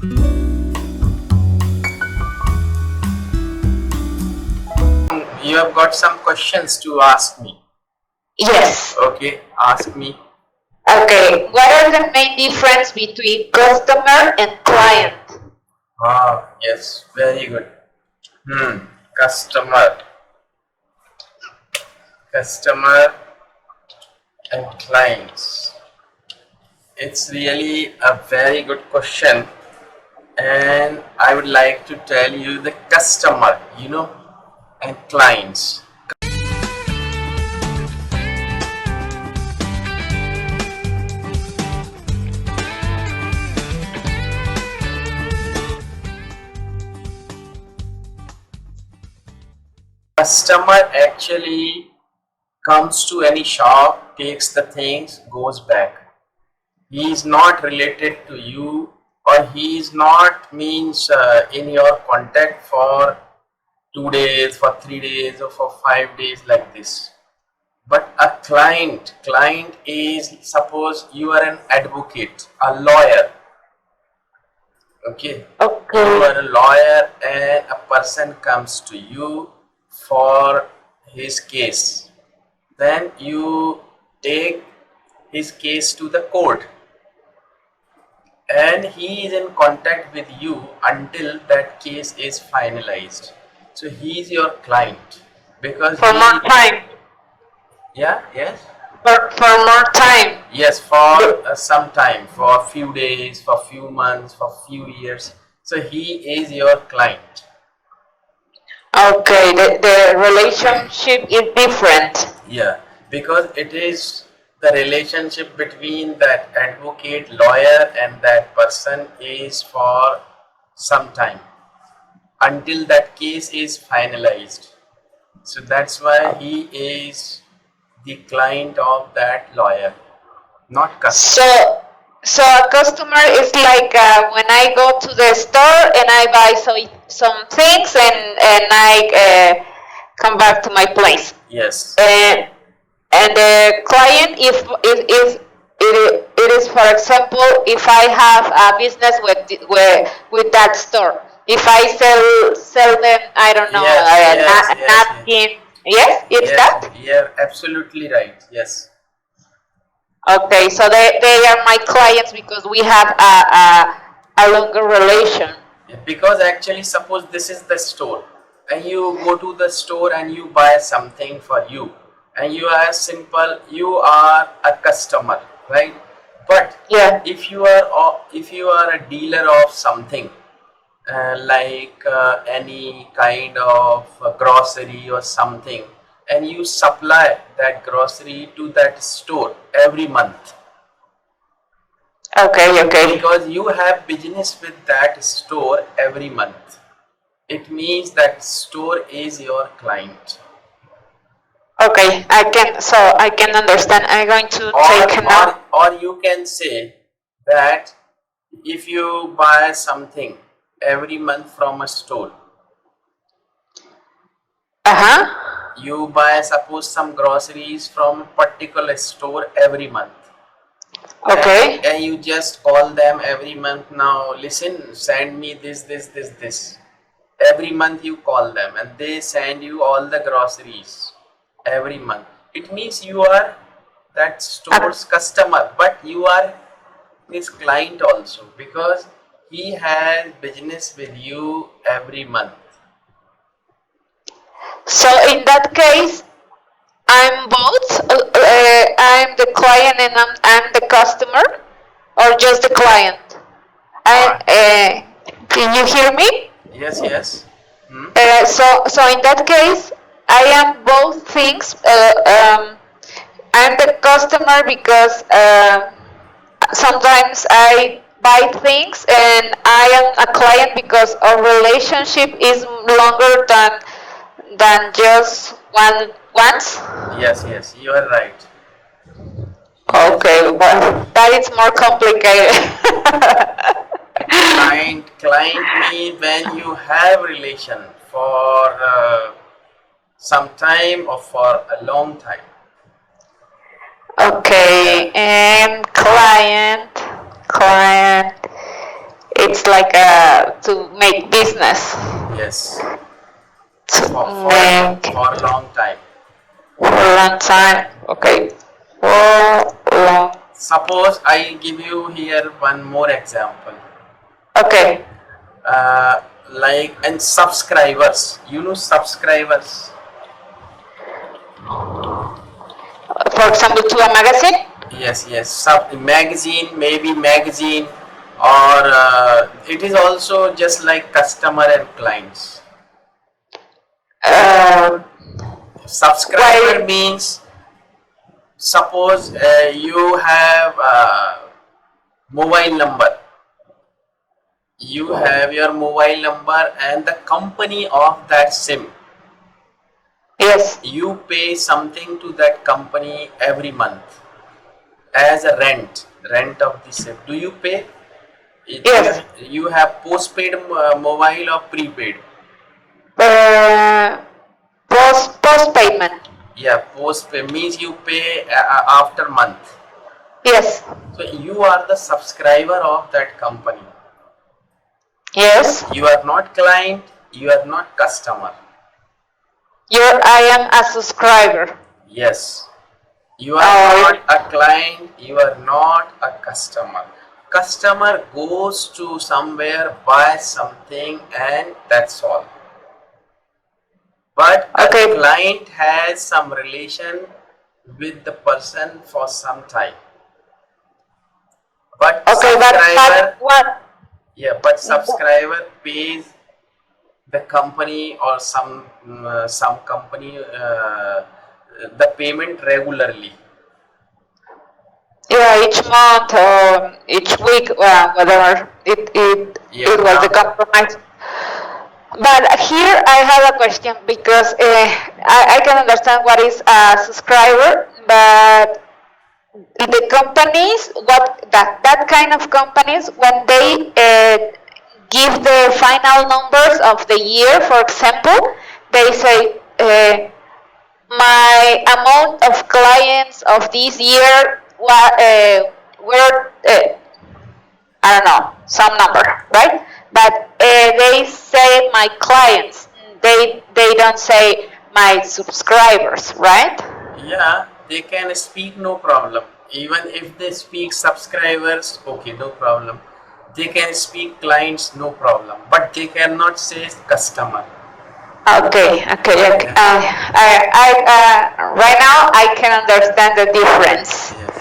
You have got some questions to ask me. Yes. Okay, ask me. Okay. What are the main difference between customer and client? Ah, yes, very good. Customer, customer and clients. It's really a very good question, and I would like to tell you the customer, and clients. Customer actually comes to any shop, takes the things, goes back. He is not related to you, or he is not means in your contact for 2 days, for 3 days, or for 5 days like this. But a client is, suppose you are an advocate, a lawyer. Okay, you are a lawyer and a person comes to you for his case. Then you take his case to the court, and he is in contact with you until that case is finalized. So he is your client because For more time. yes, For more time. yes, for some time, for a few days, for a few months, for a few years. So he is your client. Okay. The relationship is different. Yeah, because it is the relationship between that advocate, lawyer, and that person is for some time until that case is finalized. So that's why he is the client of that lawyer, not customer. So a customer is like when I go to the store and I buy some things and I come back to my place. Yes. And the client, if it is, for example, if I have a business with that store, if I sell them, I don't know, Yes, napkin. Yes, it's that. Yeah, absolutely right. Yes. Okay, so they are my clients because we have a longer relation. Because actually, suppose this is the store, and you go to the store and you buy something for you, and you are simple, you are a customer, right? But Yeah. if you are a dealer of something, like any kind of grocery or something, and you supply that grocery to that store every month. Okay. Because you have business with that store every month, it means that store is your client. Okay, I can understand. I'm going to take note. Or you can say that if you buy something every month from a store, you buy, suppose, some groceries from a particular store every month. Okay. And you just call them every month, now listen, send me this. Every month you call them and they send you all the groceries every month. It means you are that store's customer, but you are his client also, because he has business with you every month. So in that case, I'm both. I'm the client and I'm the customer, or just the client. Can you hear me? Yes. So in that case, I am both things. I'm the customer because sometimes I buy things, and I am a client because our relationship is longer than just once. Yes, you are right. Okay, well, that is more complicated. Client means when you have relation for some time or for a long time. Okay, and client. It's like to make business. Yes, To make for a long time. for a long time. Okay. For long. Suppose I give you here one more example. Okay. Like and subscribers. You know subscribers. For example, to a magazine. Yes, yes. Magazine, maybe magazine, or it is also just like customer and clients. Subscriber Why? means suppose you have a mobile number. You have your mobile number and the company of that SIM. Yes. You pay something to that company every month as a rent of the SIM. Do you pay? Yes. You have postpaid mobile or prepaid? Post payment. Yeah, postpaid means you pay after month. Yes. So you are the subscriber of that company. Yes. You are not client, you are not customer. I am a subscriber. Yes. You are not a client, you are not a customer. Customer goes to somewhere, buys something, and that's all. But a client has some relation with the person for some time. But subscriber, but subscriber pays the company or some company the payment regularly. Yeah, each month or each week, whatever it was the compromise. But here I have a question because I can understand what is a subscriber, but the companies, that kind of companies, when they give the final numbers of the year, for example, they say my amount of clients of this year were I don't know, some number, right? But they say my clients. They don't say my subscribers, right? Yeah, they can speak, no problem. Even if they speak subscribers, okay, no problem. They can speak clients, no problem. But they cannot say customer. Okay. Right now I can understand the difference. Yes.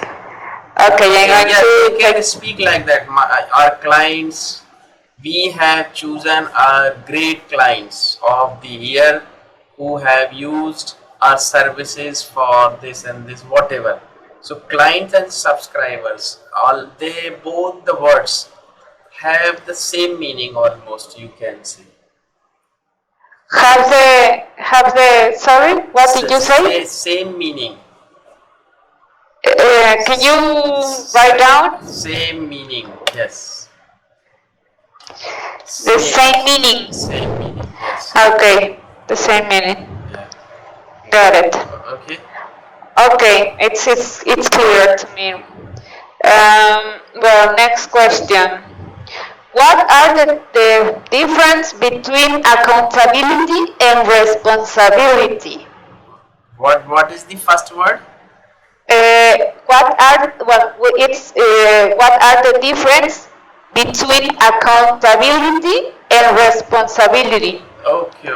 Okay, I'm going They can speak like that. Our clients, we have chosen our great clients of the year who have used our services for this and this, whatever. So clients and subscribers, all they both the words have the same meaning almost, you can say. Have the sorry, what did you say? Same meaning. Can you write down? Same meaning, yes. The same meaning. Same meaning, yes. Okay, the same meaning. Yeah. Got it. Okay. Okay, it's clear to me. Well, next question. What are the difference between accountability and responsibility? What is the first word? What are the difference between accountability and responsibility? Okay.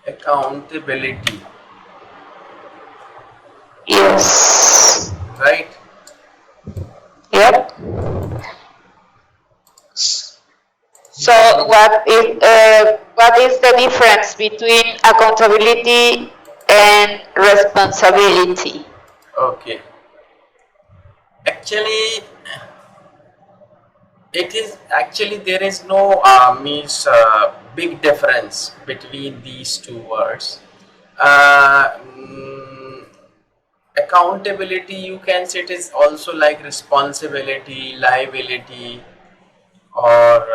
Accountability. Yes. Right? Yep. So what is the difference between accountability and responsibility? Okay. Actually, there is no big difference between these two words. Uh, mm, Accountability, you can say it is also like responsibility, liability, or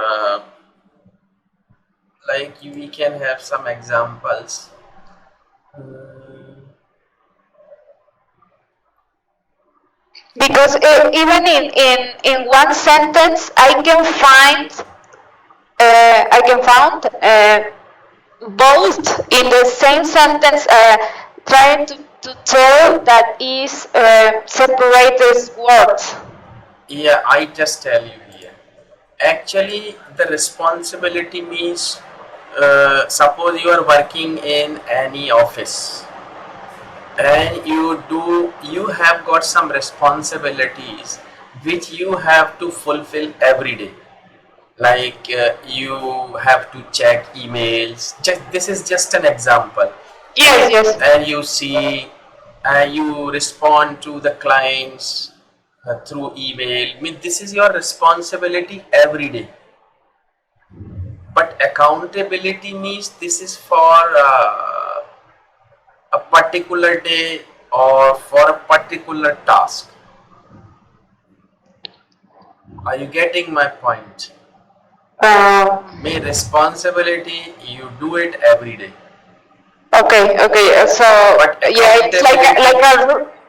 like we can have some examples. Because even in one sentence, I can find both in the same sentence, trying to tell that is separated words. Yeah, I just tell you here. Actually, the responsibility means, suppose you are working in any office and you have got some responsibilities which you have to fulfill every day. Like you have to check emails. This is just an example. Yes, yes. And you see, you respond to the clients through email. I mean, this is your responsibility every day. But accountability means this is for a particular day or for a particular task. Are you getting my point? May responsibility, you do it every day. Okay. So But yeah, it's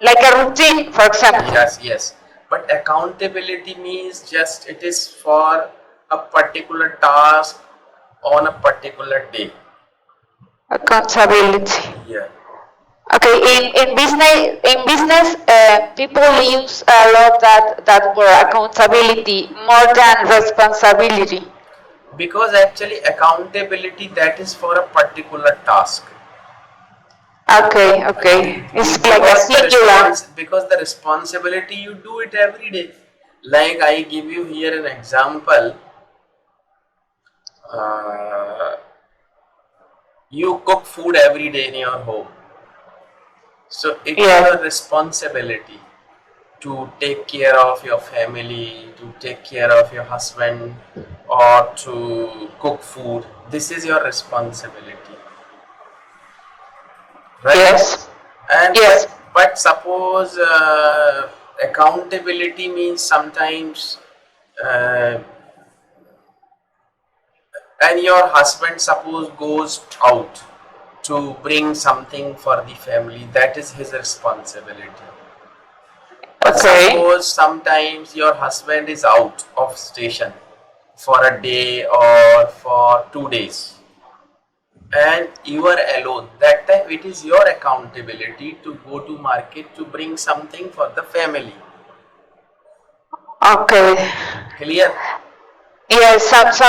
like a routine, for example. Yes. But accountability means just it is for a particular task on a particular day. Accountability. Yeah. Okay, in business, people use a lot that word accountability more than responsibility. Because actually accountability, that is for a particular task. Okay. It's like a singular. Because the responsibility, you do it every day. Like I give you here an example. You cook food every day in your home. So it's your responsibility to take care of your family, to take care of your husband, or to cook food. This is your responsibility. Right? Yes. And Yes. but suppose accountability means sometimes and your husband suppose goes out to bring something for the family, that is his responsibility. But suppose sometimes your husband is out of station for a day or for 2 days and you are alone, that time it is your accountability to go to market to bring something for the family. Okay. Clear? Yes, so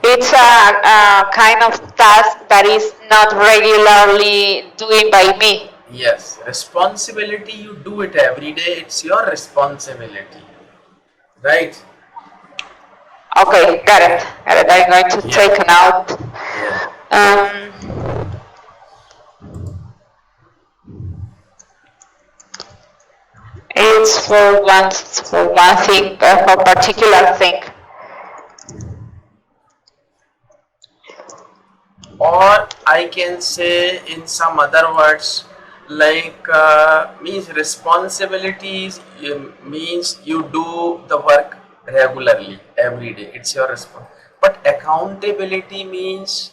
it's a kind of task that is not regularly doing by me. Yes, responsibility, you do it every day, it's your responsibility. Right? Okay, got it. I'm going to take a note. It's for one thing, for particular thing. Or I can say in some other words, like means responsibilities means you do the work regularly every day, it's your response. But accountability means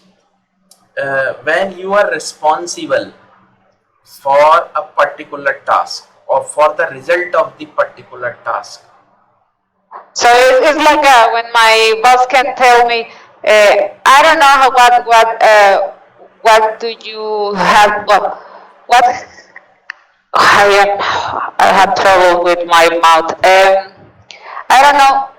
when you are responsible for a particular task or for the result of the particular task. So it's like when my boss can tell me, I don't know how, what do you have, what, I have trouble with my mouth. I don't know,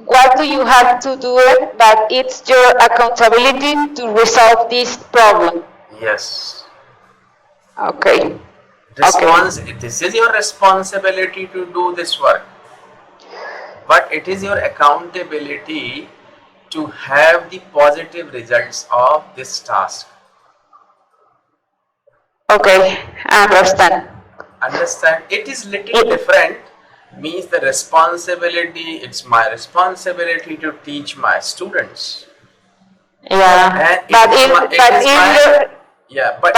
what do you have to do it, but it's your accountability to resolve this problem. Yes. Okay. This is your responsibility to do this work, but it is your accountability to have the positive results of this task. Okay, I understand. It is little different. Means the responsibility, it's my responsibility to teach my students. Yeah, but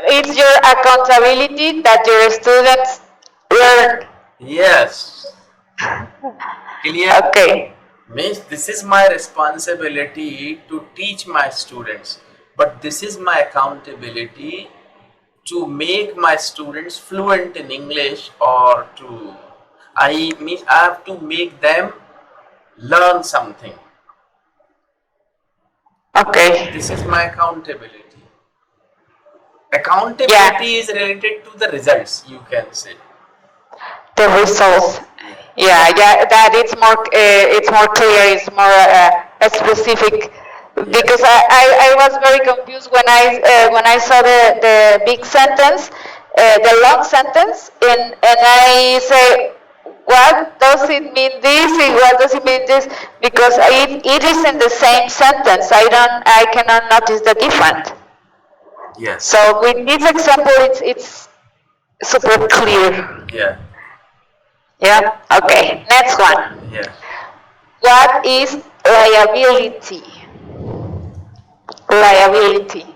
it's your accountability that your students learn. Yes. Clear? Okay. Means this is my responsibility to teach my students, but this is my accountability to make my students fluent in English, or to I have to make them learn something. Okay. This is my accountability. Accountability is related to the results, you can say. The results. Yeah, that it's more clear, it's more specific. Because I was very confused when I saw the big sentence, the long sentence, and I say, what does it mean this? And what does it mean this? Because it is in the same sentence. I cannot notice the difference. Yes. So with this example, it's super clear. Yeah. Yeah. Okay. Next one. Yeah. What is liability? Liability.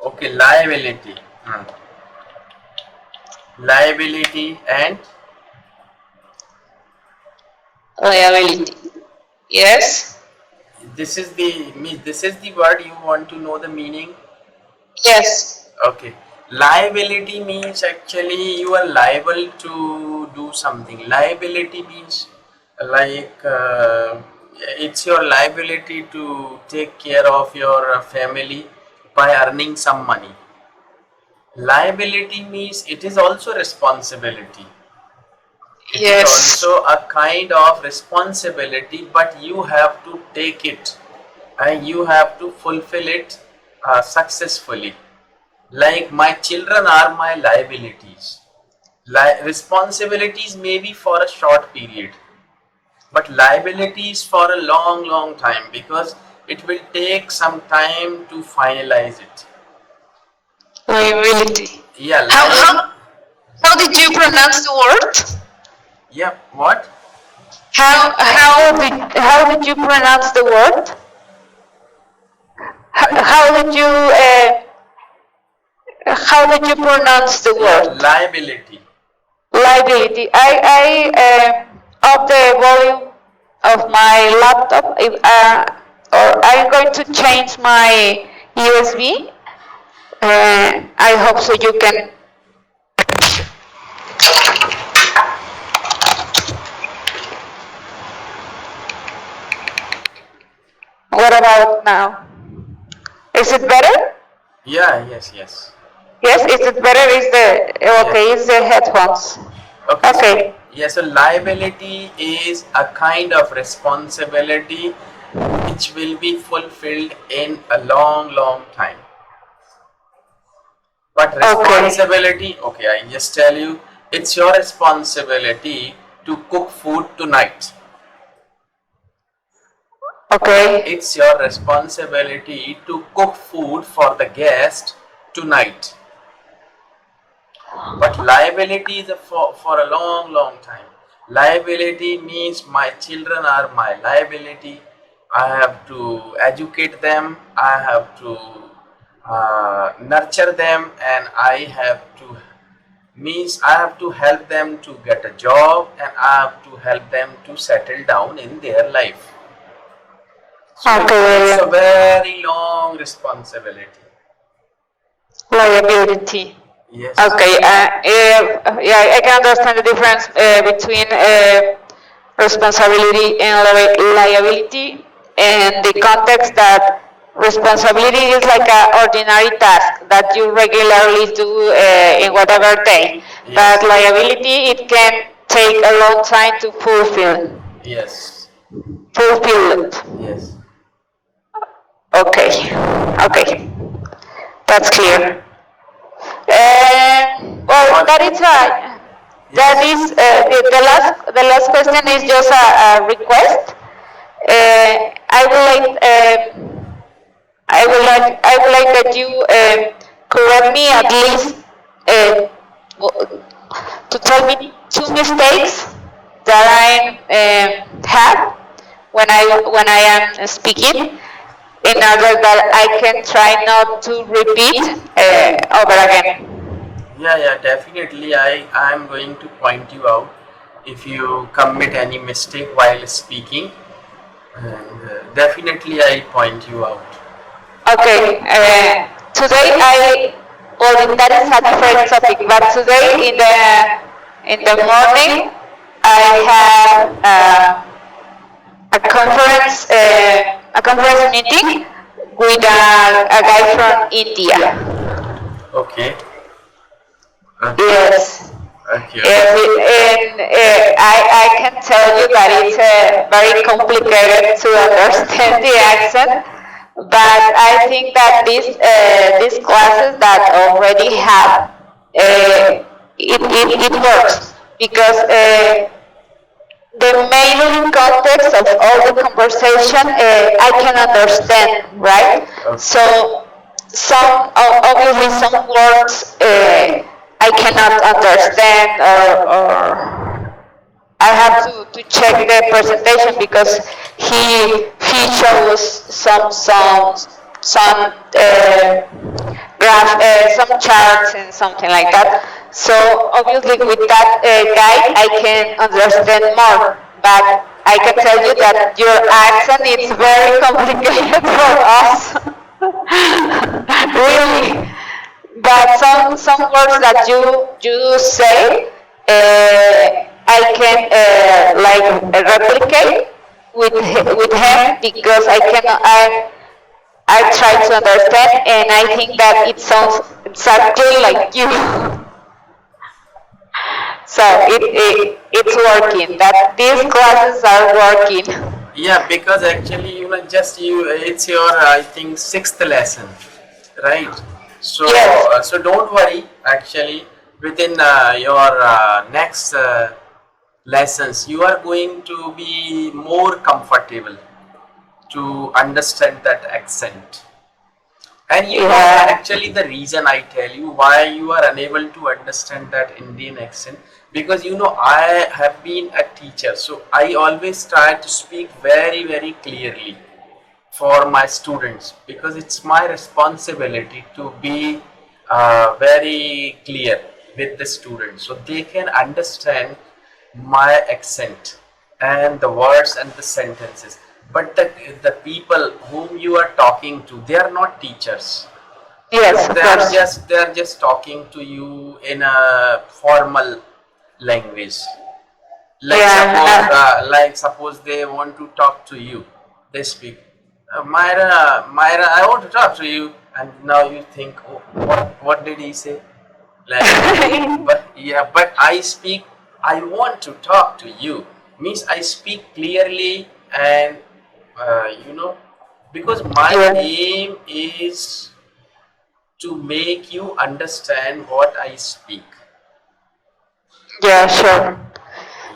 Okay, liability. Liability and Liability. Yes. this is the word you want to know the meaning. Yes. Okay. Liability means actually you are liable to do something. Liability means like it's your liability to take care of your family by earning some money. Liability means it is also responsibility. It is also a kind of responsibility, but you have to take it and you have to fulfill it successfully. Like my children are my liabilities. Responsibilities may be for a short period, but liabilities for a long time, because it will take some time to finalize it. Liability. Yeah. How did you pronounce the word? Yeah. What? How did you pronounce the word? How did you pronounce the word? Liability. Liability. I up the volume of my laptop. Or I'm going to change my USB. I hope so you can. What about now? Is it better? Yeah. Yes. Yes. Yes, is it better? Is the okay? Is the headphones? Okay. Okay. Yeah, so liability is a kind of responsibility which will be fulfilled in a long time. But responsibility, okay, I just tell you, it's your responsibility to cook food tonight. Okay. It's your responsibility to cook food for the guest tonight. But liability is for a long time. Liability means my children are my liability. I have to educate them. I have to nurture them, and I have to help them to get a job, and I have to help them to settle down in their life. So it's a very long responsibility. Liability. Yes. Okay. Yeah, I can understand the difference between responsibility and liability, and the context that responsibility is like an ordinary task that you regularly do in whatever day. But liability, it can take a long time to fulfill. Yes. Fulfill it. Yes. Okay. Okay. That's clear. Well, that is the last question is just a request. I would like I would like that you correct me at least to tell me 2 mistakes that I have when I am speaking, in order that I can try not to repeat over again. Yeah, definitely. I am going to point you out if you commit any mistake while speaking. and definitely I'll point you out. Okay. Today well, that is a different topic, but today in the morning I have a conference meeting with a guy from India. Okay. Okay. Yes. Okay. Yes, and I can tell you that it's very complicated to understand the accent, but I think that these classes that already have it works because the main context of all the conversation I can understand, right? Okay. So obviously some words I cannot understand or I have to check the presentation because he shows some graph some charts and something like that. So obviously with that guide I can understand more. But I can tell you that your accent is very complicated for us. Really. But some words that you say, I can replicate with him because I try to understand and I think that it sounds exactly like you. So it's working. That these classes are working. Yeah, because actually, just it's your, I think, sixth lesson, right? So, Yes. so don't worry. Actually, within your next lessons, you are going to be more comfortable to understand that accent. And Yeah. actually, the reason I tell you why you are unable to understand that Indian accent, because I have been a teacher, so I always try to speak very, very clearly for my students because it's my responsibility to be very clear with the students so they can understand my accent and the words and the sentences. But the people whom you are talking to, they are not teachers. Yes, of course. They are just talking to you in a formal language. Yeah. Like suppose they want to talk to you, they speak, Myra, I want to talk to you, and now you think, oh, what did he say? Like, but yeah, but I speak. I want to talk to you. Means I speak clearly, and because my Yeah. aim is to make you understand what I speak. Yeah, sure.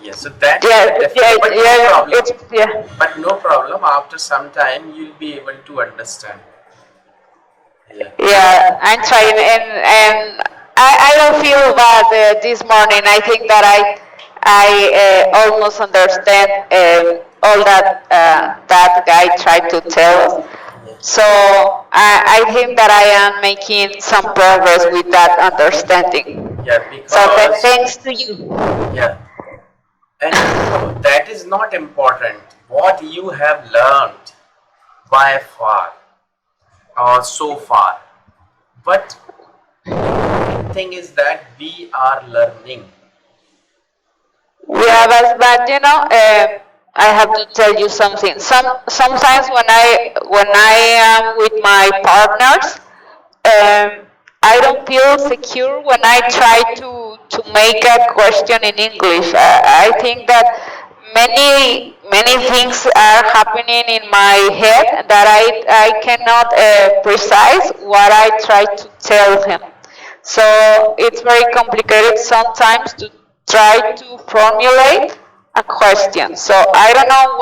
Yes, so that is Yeah, the yeah, difference. But no yeah. problem. It's yeah. But no problem. After some time, you'll be able to understand. Yeah. Yeah, I'm trying, and I don't feel bad this morning. I think that I almost understand all that that guy tried to tell us. So I think that I am making some progress with that understanding. Yeah, So because thanks to you. yeah, and that is not important. What you have learned by far or so far, but thing is that we are learning. Yeah, but I have to tell you something. Sometimes when I am with my partners, I don't feel secure when I try to make a question in English. I think that many things are happening in my head that I cannot precise what I try to tell him. So it's very complicated sometimes to try to formulate a question. So I don't know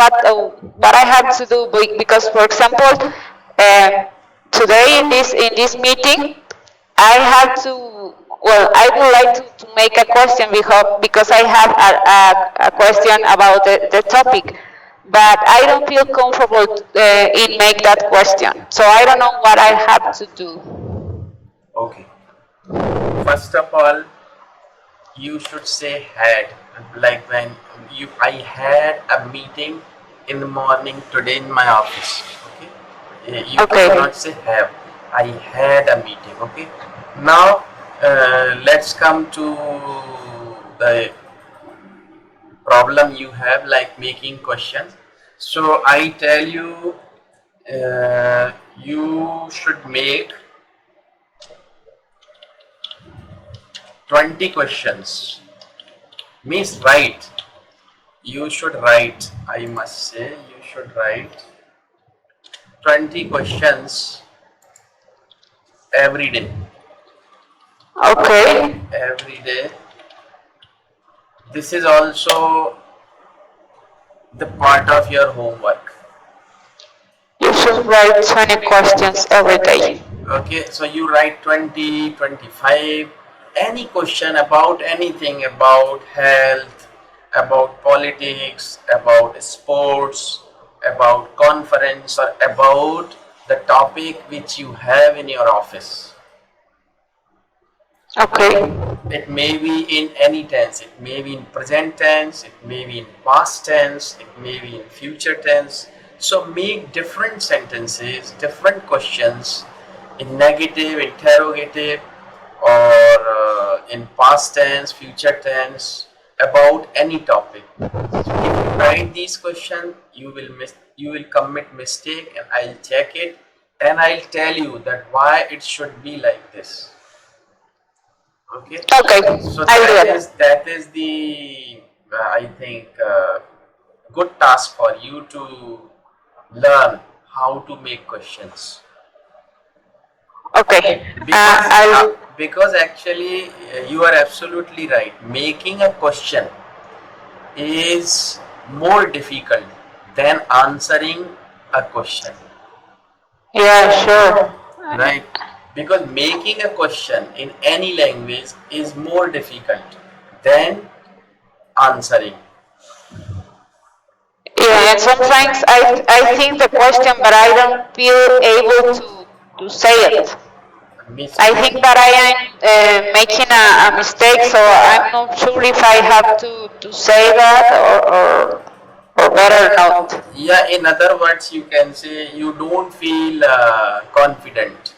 what I have to do because, for example, today in this meeting, I have to. Well, I would like to make a question because I have a question about the topic, but I don't feel comfortable in make that question. So I don't know what I have to do. Okay. First of all, you should say had, like when I had a meeting in the morning today in my office. Okay, you Okay. cannot say have. I had a meeting. Okay, now let's come to the problem you have, like making questions. So I tell you, you should make 20 questions. Means write. You should write. I must say, you should write 20 questions every day. Okay. Every day. This is also the part of your homework. You should write 20 questions every day. Okay, so you write 20, 25, any question about anything, about health, about politics, about sports, about conference, or about the topic which you have in your office. Okay. It may be in any tense, it may be in present tense, it may be in past tense, it may be in future tense. So make different sentences, different questions in negative, interrogative, or in past tense, future tense, about any topic. If you write these questions, you will commit mistake, and I'll check it, and I'll tell you that why it should be like this. Okay. Okay. So I'll do it. that is the I think good task for you to learn how to make questions. Okay. Because I'll. because actually you are absolutely right. Making a question is more difficult than answering a question. Yeah, sure. Right? Because making a question in any language is more difficult than answering. Yeah, and sometimes I think the question, but I don't feel able to say it. I Mistake. think that I am making a mistake, so I'm not sure if I have to say that or better not. Yeah, in other words, you can say you don't feel confident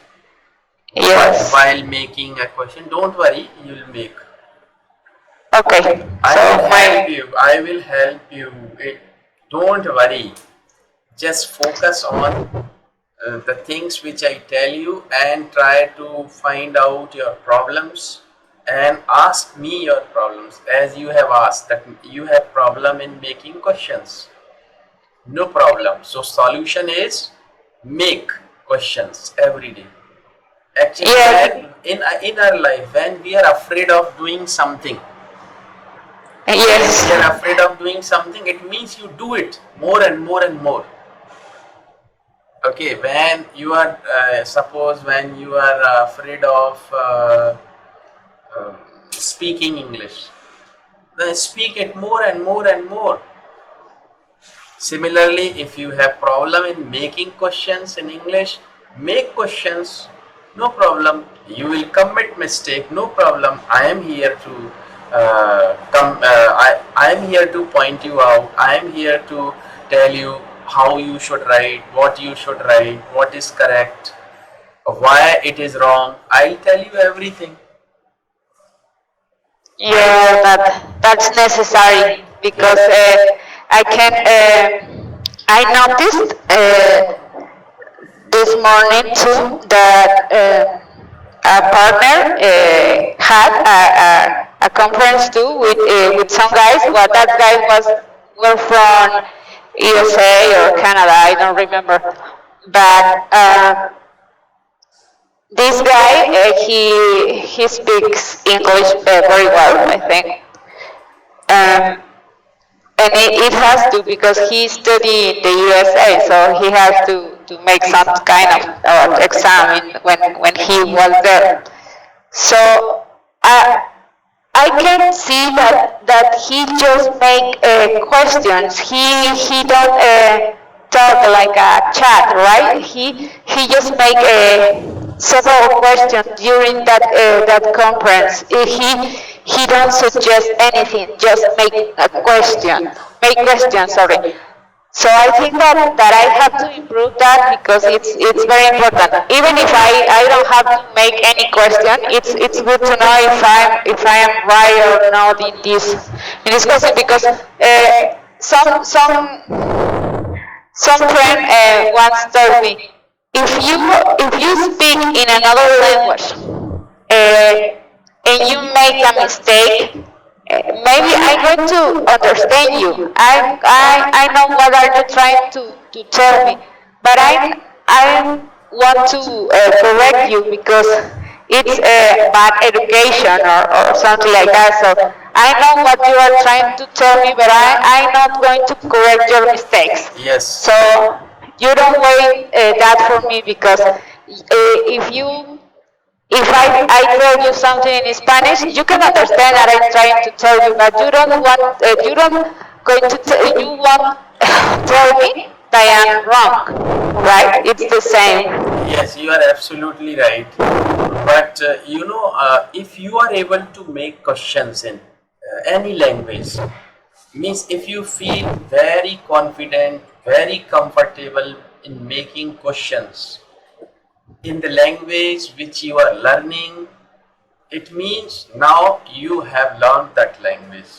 Yes. while making a question. Don't worry, you'll make. Okay. I So will help my. you. I will help you. Don't worry. Just focus on the things which I tell you and try to find out your problems and ask me your problems as you have asked that you have problem in making questions. No problem. So solution is make questions every day. Actually, Yes. when in our life, when we are afraid of doing something, when Yes. we are afraid of doing something, it means you do it more and more and more. Okay, when you are suppose when you are afraid of speaking English, then speak it more and more and more. Similarly, if you have problem in making questions in English, make questions, no problem. You will commit mistake, no problem. I am here to I am here to point you out. I am here to tell you how you should write, what you should write, what is correct, why it is wrong. I'll tell you everything. Yeah, that's necessary because I can. I noticed this morning too that a partner had a conference too with some guys. Well, that guy were from USA or Canada. I don't remember, but this guy he speaks English very well, I think. Um, and it has to because he studied in the USA, so he has to make some kind of exam when he was there. So I can see that he just make questions. He don't talk like a chat, right? He just make several questions during that conference. He don't suggest anything. Just make a question. Make questions. Sorry. So I think that I have to improve that because it's very important. Even if I don't have to make any question, it's good to know if I am right or not in this question because some friend once told me if you speak in another language and you make a mistake, maybe I'm going to understand you. I know what are you trying to tell me, but I want to correct you because it's bad education or something like that. So I know what you are trying to tell me, but I'm not going to correct your mistakes. Yes. So you don't wait that for me because if I tell you something in Spanish, you can understand that I'm trying to tell you, but you don't going to you won't tell me that I am wrong, right? It's the same. Yes, you are absolutely right. But if you are able to make questions in any language, means if you feel very confident, very comfortable in making questions in the language which you are learning, it means now you have learned that language.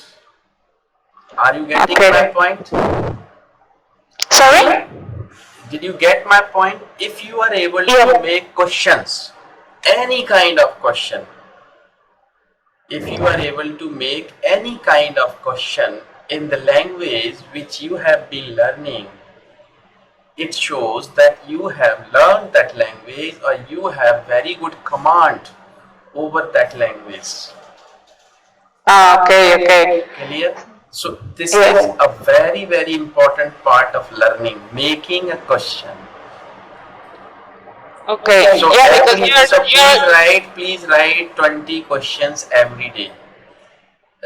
Are you getting my Okay. point? Sorry? Did you get my point? If you are able to Yeah. make questions, any kind of question, if you are able to make any kind of question in the language which you have been learning, it shows that you have learned that language or you have very good command over that language. Okay, okay. Clear? So this is Yes. a very very important part of learning, making a question. Okay. So Yeah, because please write 20 questions every day.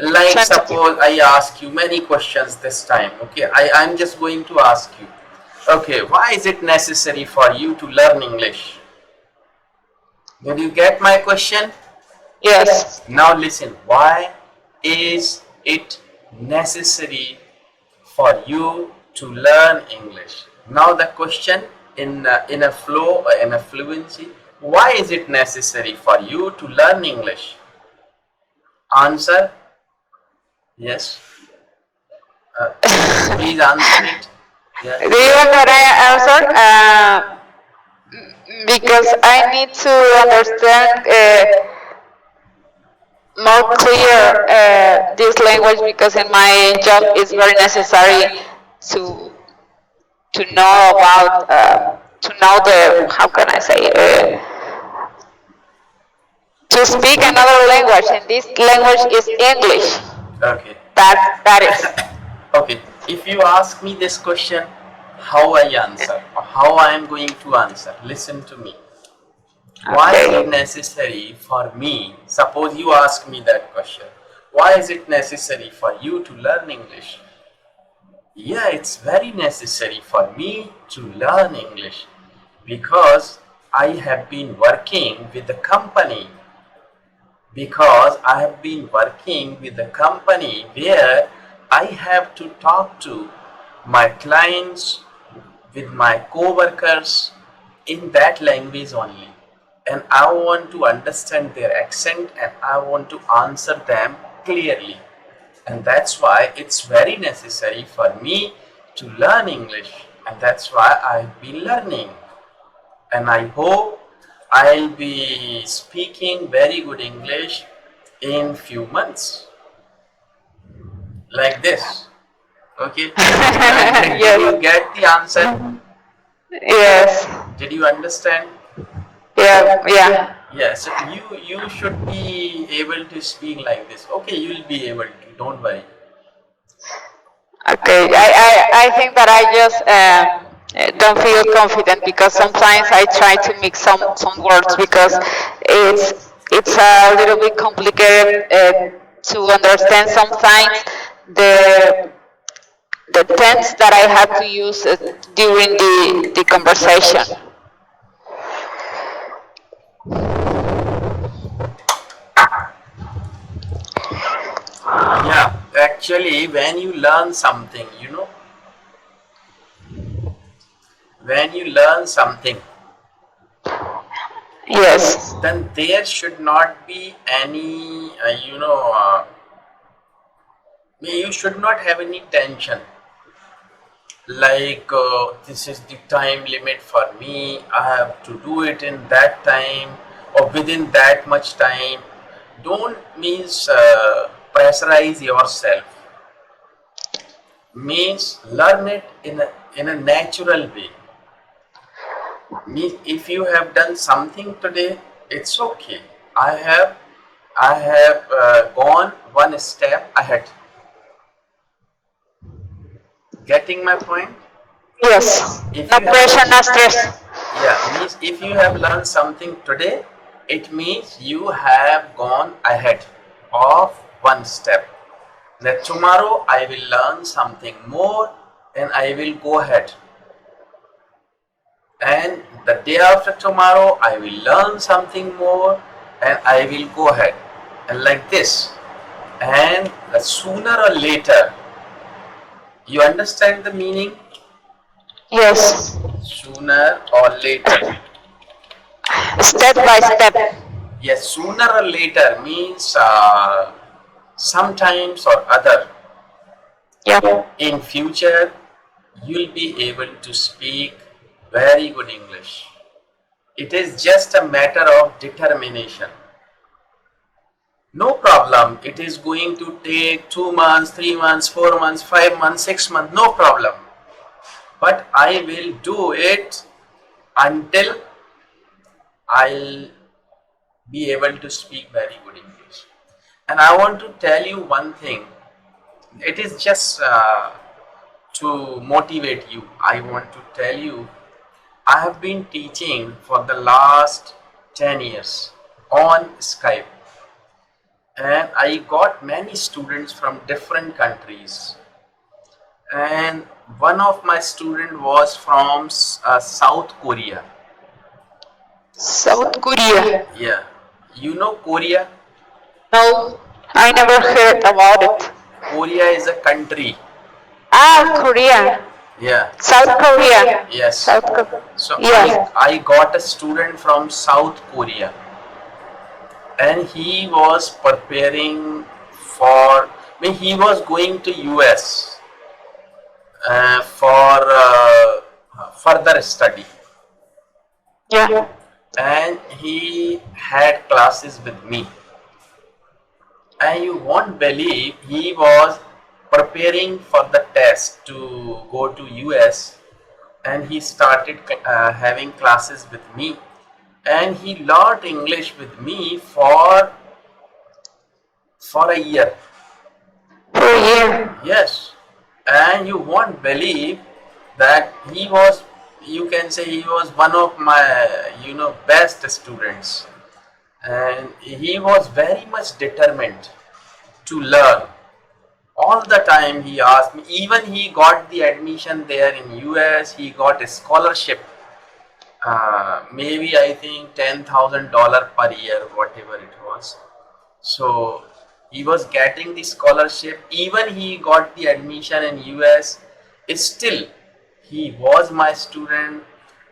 Like 20. suppose I ask you many questions this time. Okay, I'm just going to ask you. Okay, why is it necessary for you to learn English? Did you get my question? Yes. Now listen, why is it necessary for you to learn English? Now the question in a flow or in a fluency, why is it necessary for you to learn English? Answer, yes. Uh, please answer it. Yeah. Do you want that I answer? Because I need to understand more clear this language because in my job it's very necessary to know about to know the how can I say to speak another language and this language is English. Okay. That is Okay. If you ask me this question, how I answer or how I am going to answer, listen to me. Why is it okay. necessary for me? Suppose you ask me that question. Why is it necessary for you to learn English? Yeah, it's very necessary for me to learn English because I have been working with the company where I have to talk to my clients, with my co-workers in that language only. And I want to understand their accent and I want to answer them clearly. And that's why it's very necessary for me to learn English. And that's why I've been learning. And I hope I'll be speaking very good English in few months. Like this. Okay. And did you Yes. get the answer? Yes. Did you understand? Yeah. Yeah. Yes, you should be able to speak like this. Okay, you'll be able to. Don't worry. Okay, I think that I just don't feel confident because sometimes I try to mix some words because it's it's a little bit complicated to understand sometimes the the tense that I have to use during the conversation. Yeah, actually, when you learn something, when you learn something, Yes. then there should not be any, you should not have any tension. Like, this is the time limit for me, I have to do it in that time or within that much time. Don't means pressurize yourself. Means learn it in a natural way. Means if you have done something today, it's okay. I have gone one step ahead. Getting my point? Yes. If No you have, pressure, no stress. yeah, means if you have learned something today, it means you have gone ahead of one step. That tomorrow I will learn something more and I will go ahead. And the day after tomorrow I will learn something more and I will go ahead. And like this. And the sooner or later, you understand the meaning? Yes. Sooner or later. Step by step. Yes, sooner or later means sometimes or other. Yeah. In future, you'll be able to speak very good English. It is just a matter of determination. No problem. It is going to take 2 months, 3 months, 4 months, 5 months, 6 months. No problem. But I will do it until I'll be able to speak very good English. And I want to tell you one thing. It is just to motivate you. I want to tell you, I have been teaching for the last 10 years on Skype. And I got many students from different countries. And one of my student was from South Korea. South Korea. Yeah, you know Korea? No, I never heard about it. Korea is a country. Ah, Korea. Yeah, South Korea. yes. South Korea. So Yeah. I got a student from South Korea and he was preparing for, I mean, he was going to US for further study, Yeah. and he had classes with me. And you won't believe, he was preparing for the test to go to US and he started having classes with me, and he learned English with me for a year. For a year. Yes, and you won't believe that he was, you can say he was one of my best students, and he was very much determined to learn. All the time he asked me, even he got the admission there in US, he got a scholarship, maybe I think $10,000 per year, whatever it was. So he was getting the scholarship, even he got the admission in US. Still he was my student,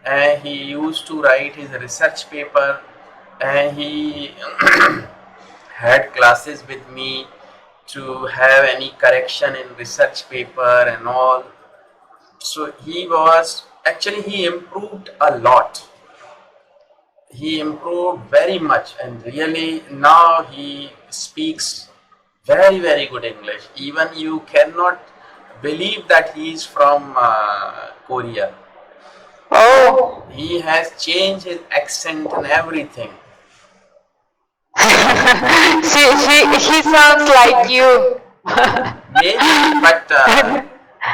and he used to write his research paper, and he had classes with me to have any correction in research paper and all. So he was, actually he improved a lot. He improved very much, and really now he speaks very good English. Even you cannot believe that he is from Korea. Oh. He has changed his accent and everything. He sounds like you. Maybe, but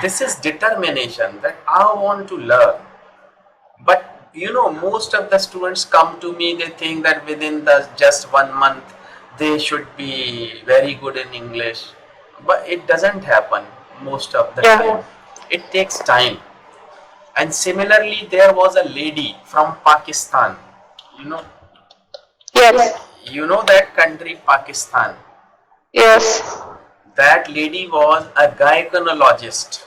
this is determination that I want to learn. But most of the students come to me, they think that within the just 1 month they should be very good in English. But it doesn't happen most of the Yeah. time. It takes time. And similarly, there was a lady from Pakistan. You know, Yes. you know that country, Pakistan. Yes. That lady was a gynecologist.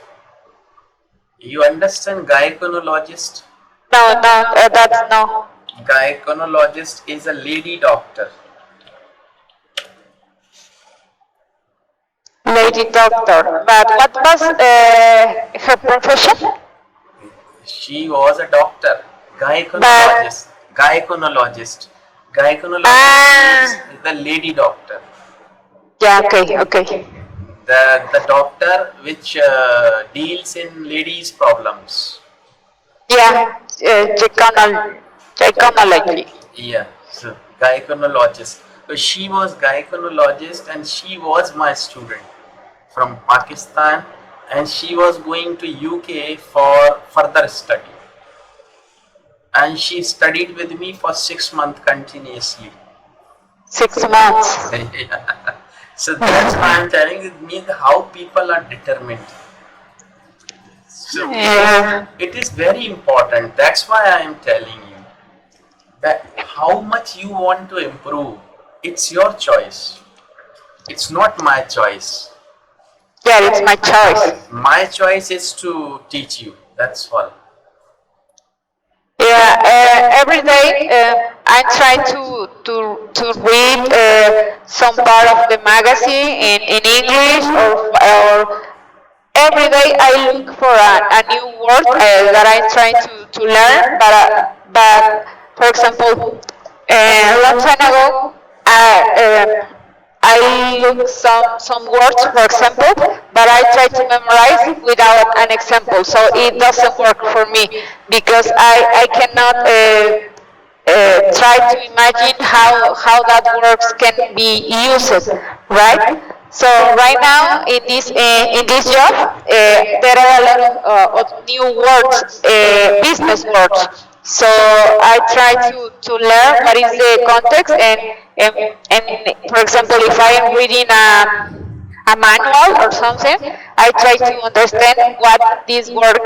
You understand gynecologist? No, no, that's no. Gynecologist is a lady doctor. Lady doctor. But what was her profession? She was a doctor. But Gynecologist. Gynecologist. Gynecologist ah, is the lady doctor. yeah, okay, okay. The doctor which deals in ladies' problems. Yeah, gynecologist. Yeah, so gynecologist. So she was gynecologist and she was my student from Pakistan, and she was going to UK for further study, and she studied with me for 6 months continuously. 6 months. So that's why I'm telling you, it means how people are determined. So Yeah. it is very important. That's why I am telling you that how much you want to improve, it's your choice. It's not my choice. Yeah, it's my choice. My choice is to teach you. That's all. Yeah, every day I try to read some part of the magazine in English, or every day I look for a new word that I'm trying to learn. But for example, a long time ago, I look some words, for example, but I try to memorize without an example, so it doesn't work for me because I cannot try to imagine how that works can be used, right? So right now in this job, there are a lot of new words, business words. So I try to learn what is the context, and for example, if I am reading a manual or something, I try to understand what these words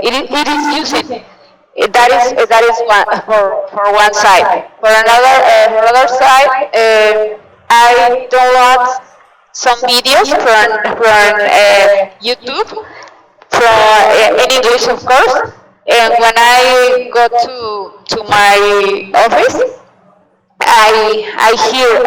it is using. That is one for one side. For another side, I download some videos from YouTube, from in English, of course. And when I go to my office, I hear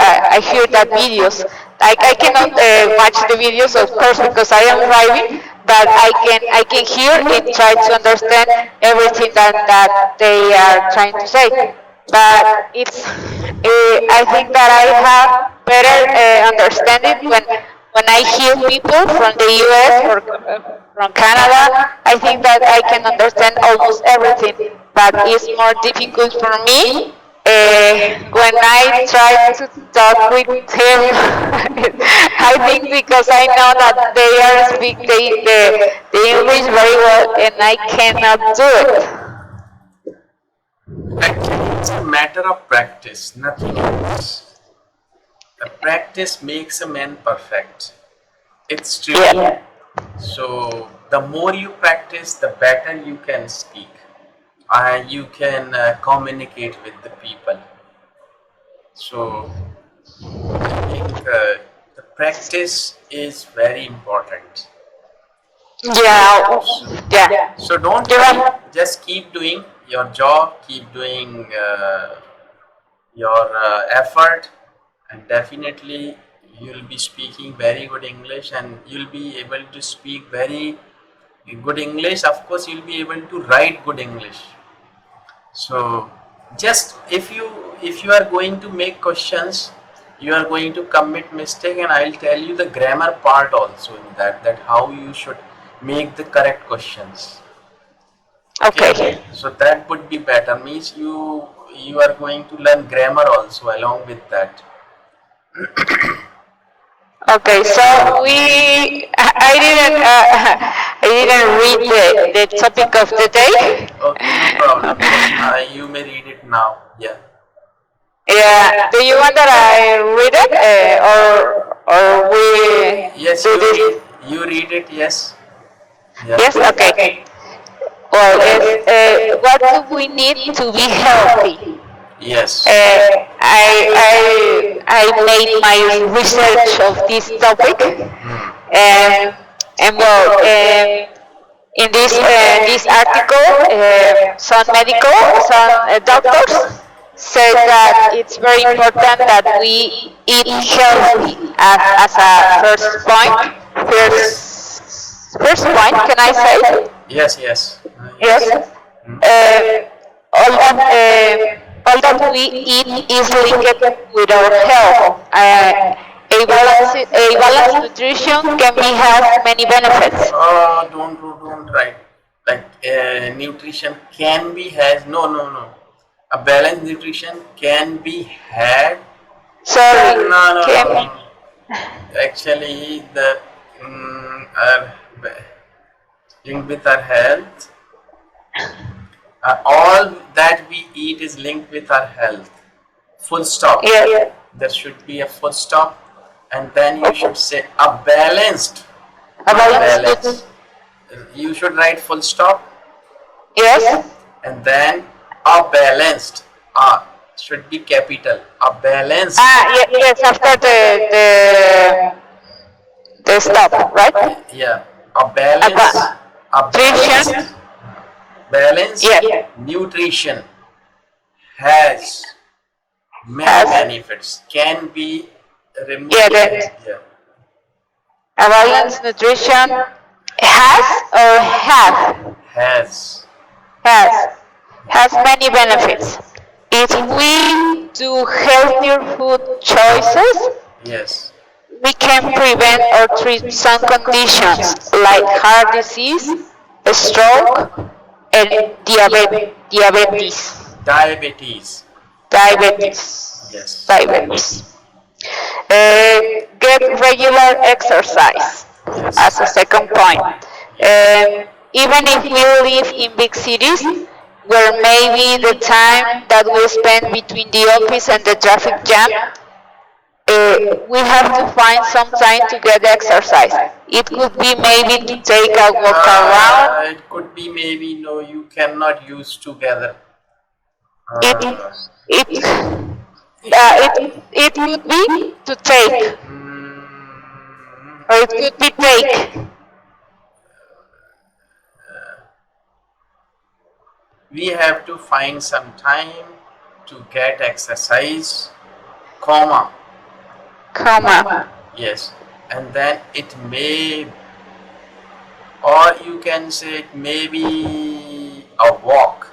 that videos. I cannot watch the videos, of course, because I am driving, but I can hear and try to understand everything that they are trying to say. But it's I think that I have better understanding when I hear people from the U.S. or from Canada. I think that I can understand almost everything, but it's more difficult for me when I try to talk with him. I think because I know that they are speaking the English very well, and I cannot do it. Actually, it's a matter of practice, nothing else. A practice makes a man perfect. It's true. Yeah. So the more you practice, the better you can speak. You can communicate with the people. So I think the practice is very important. Yeah, yeah. So don't You worry, have, just keep doing your job, keep doing your effort, and definitely you'll be speaking very good English, and you'll be able to speak very good English. Of course, you'll be able to write good English. So just if you are going to make questions, you are going to commit mistake, and I'll tell you the grammar part also in that how you should make the correct questions. okay. So that would be better. Means you are going to learn grammar also along with that. Okay, so I didn't I didn't read the topic of the day. Okay, no problem. You may read it now. Yeah. Yeah, do you want that I read it, or we Yes, do this? you read it. Yes. Yeah. Yes, okay. Well, what do we need to be healthy? Yes. I made my research of this topic, Hmm. and well, In this article, some doctors said that it's very important that we eat healthy as a first point. Can I say? Yes, yes. Yes. Yes. Hmm. All that we eat is linked with our health. A balanced nutrition can be have many benefits. Oh, don't write. Like nutrition can be has no. A balanced nutrition can be had. Sorry, No. can Actually, the are linked with our health. All that we eat is linked with our health. Full stop. yeah. There should be a full stop, and then you should say a balanced. A Not balanced balance. You should write full stop, yes. and then a balanced. Should be capital. A balanced. Yes. After the stop, right? Yeah. A balance. A balanced. Nutrition. Balanced Yeah. nutrition has many Has. benefits. Can be removed. Yeah, that- Yeah. A balanced nutrition has or Has. has many benefits. If we do healthier food choices, Yes. we can prevent or treat some conditions like heart disease, stroke, and diabetes. Diabetes. Diabetes. Yes. Diabetes. Get regular exercise as a second point. Even if we live in big cities, where maybe the time that we spend between the office and the traffic jam, we have to find some time to get exercise. It could be maybe to take a walk around. It could be maybe no. You cannot use together. It it it could be to take, or it could be take. We have to find some time to get exercise, comma. Yes, and then it may, or you can say it may be a walk.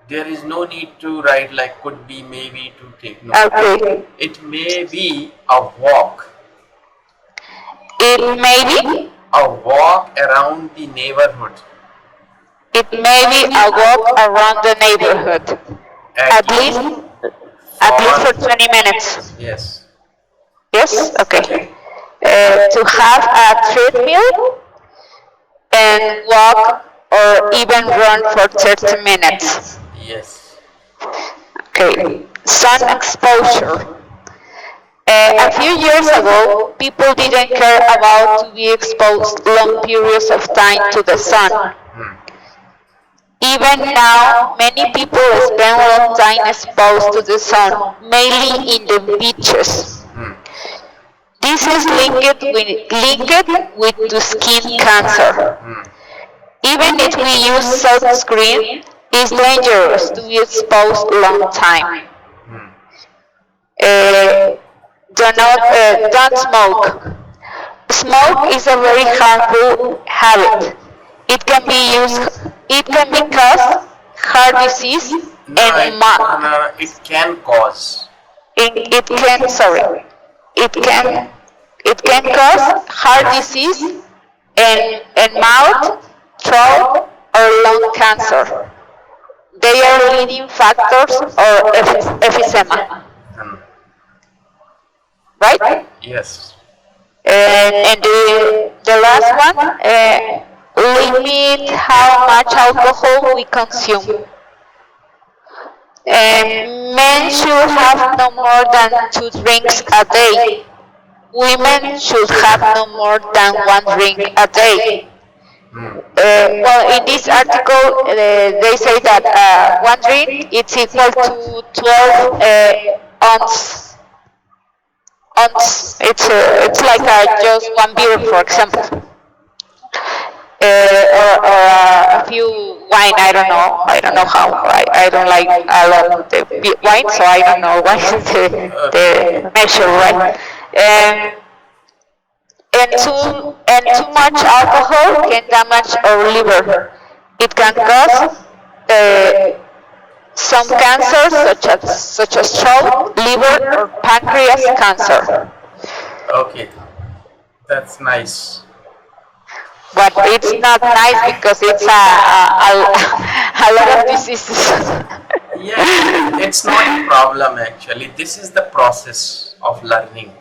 There is no need to write like could be, maybe, to take. No. Okay. It may be a walk. It may be. A walk around the neighborhood. It may be a walk around the neighborhood. At least for 20 minutes. Yes. Yes? Okay. To have a treadmill and walk or even run for 30 minutes. Yes. Okay. Sun exposure. A few years ago, people didn't care about to be exposed long periods of time to the sun. Even now, many people spend long time exposed to the sun, mainly in the beaches. This is linked with to skin cancer. Even if we use sunscreen, it's dangerous to be exposed long time. Don't smoke. Smoke is a very harmful habit. It can cause heart disease and it can cause. It can cause heart disease and mouth, throat, or lung cancer. They are leading factors or emphysema. Right? Yes. And the last one, limit how much alcohol we consume. Men should have no more than 2 drinks a day. Women should have no more than 1 drink a day. Well, in this article, they say that 1 drink is equal to 12 ounce. It's like just 1 beer, for example. or a few wine. I don't know. I don't know how. I don't like a lot the wine, so I don't know what is the measure, right? Um, and too much alcohol can damage our liver. It can cause uh, some cancers such as throat, liver, or pancreas cancer. Okay, that's nice. But it's not nice because it's a lot of diseases. Yeah, it's not a problem actually. This is the process of learning.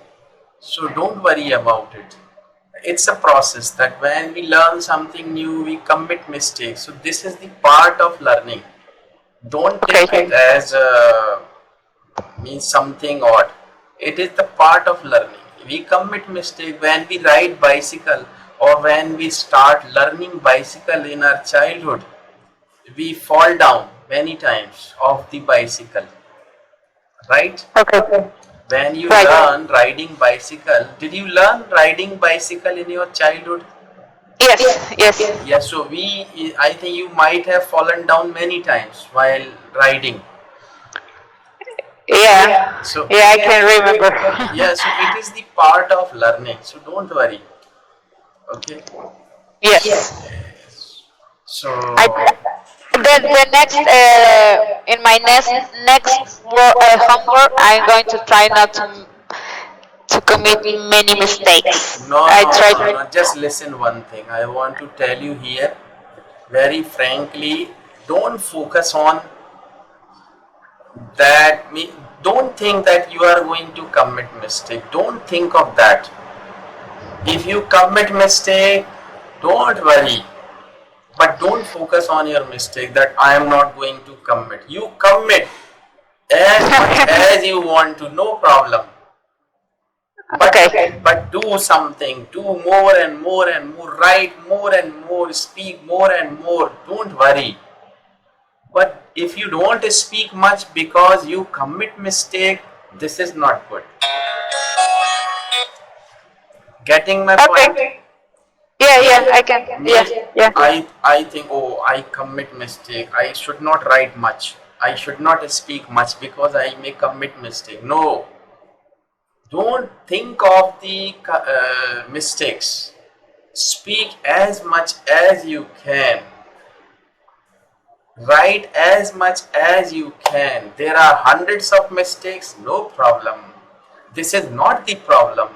So don't worry about it. It's a process that when we learn something new, we commit mistakes. So this is the part of learning. Don't take Okay. it as means something odd. It is the part of learning. We commit mistake when we ride bicycle or when we start learning bicycle in our childhood. We fall down many times off the bicycle, right? Okay. When you Right. learn riding bicycle, did you learn riding bicycle in your childhood? Yes. Yes. Yes, so I think you might have fallen down many times while riding. Yeah. So, Yeah, I can remember. yeah, so it is the part of learning. So don't worry. Okay. Yes. So, I the next in my next homework, I'm going to try not to commit many mistakes. no, I no, try. no, no. Just listen one thing. I want to tell you here very frankly, don't focus on that. Don't think that you are going to commit mistake. Don't think of that. If you commit mistake, don't worry. But don't focus on your mistake that I am not going to commit. You commit as much as you want to, no problem. Okay. But do something, do more and more and more, write more and more, speak more and more. Don't worry. But if you don't speak much because you commit mistake, this is not good. Getting my point? Okay. Yeah. I can. Means Yeah. I think, oh, I commit mistake. I should not write much. I should not speak much because I may commit mistake. No, don't think of the mistakes. Speak as much as you can. Write as much as you can. There are hundreds of mistakes, no problem. This is not the problem.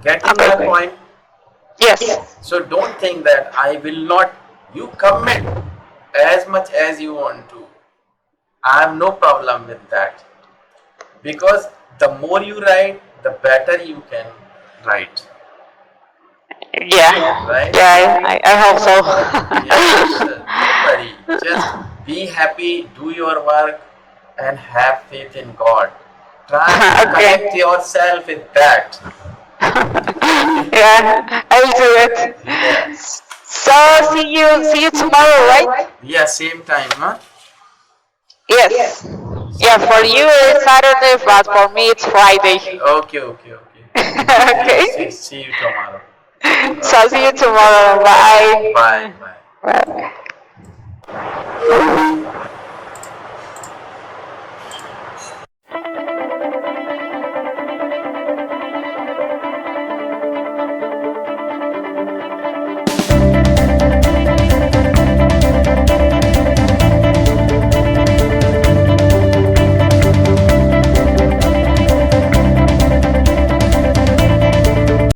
Getting my Okay. point? Yes. So don't think that I will not. You commit as much as you want to. I have no problem with that. Because the more you write, the better you can write. Yeah. Right? Yeah. I hope so. Yes, don't worry. Just be happy, do your work, and have faith in God. Try to Okay. connect yourself with that. Yeah, I'll do it. Yes. So see you tomorrow, right? Yeah, same time, huh? Yes. Yeah, for you it's Saturday, but for me it's Friday. Okay, okay, okay. See, Okay. see you tomorrow. So see you tomorrow. Bye. Bye, bye. Bye.